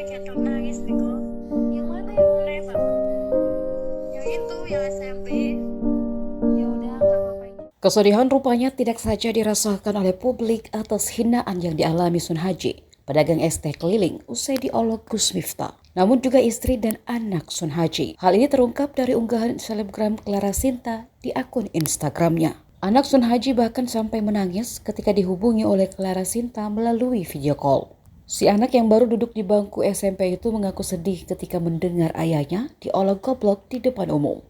kayak nangis Bego. Yang mana yang mulai Pak? Yang itu yang SMP. Ya udah nggak apa-apa. Kesedihan rupanya tidak saja dirasakan oleh publik atas hinaan yang dialami Sun Haji, pedagang es teh keliling usai diolok Gus Miftah, namun juga istri dan anak Sun Haji. Hal ini terungkap dari unggahan selebgram Clara Sinta di akun Instagramnya. Anak Sun Haji bahkan sampai menangis ketika dihubungi oleh Clara Sinta melalui video call. Si anak yang baru duduk di bangku SMP itu mengaku sedih ketika mendengar ayahnya diolok goblok di depan umum.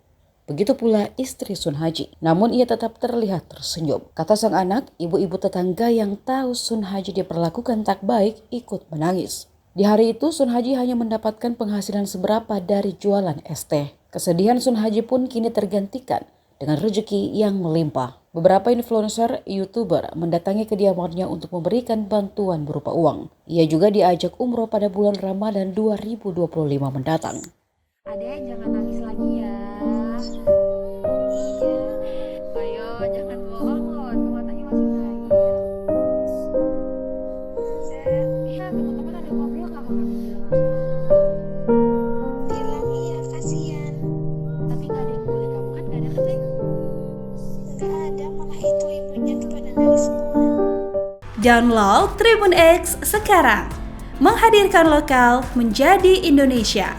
Begitu pula istri Sun Haji. Namun ia tetap terlihat tersenyum. Kata sang anak, ibu-ibu tetangga yang tahu Sun Haji diperlakukan tak baik ikut menangis. Di hari itu Sun Haji hanya mendapatkan penghasilan seberapa dari jualan es teh. Kesedihan Sun Haji pun kini tergantikan dengan rezeki yang melimpah. Beberapa influencer YouTuber mendatangi kediamannya untuk memberikan bantuan berupa uang. Ia juga diajak umroh pada bulan Ramadan 2025 mendatang. Adek jangan nangis lagi ya. Iya. Ayo jangan bohong loh, tuh matanya masih berair. Iya teman-teman ada ngobrol nggak sama kamu bilang apa? Bilang iya kasihan. Tapi nggak ada yang boleh kamu kan nggak ada kan Neng? Nggak ada, malah itu ibunya tuh pada nangis semua. Download Tribun X sekarang, menghadirkan lokal menjadi Indonesia.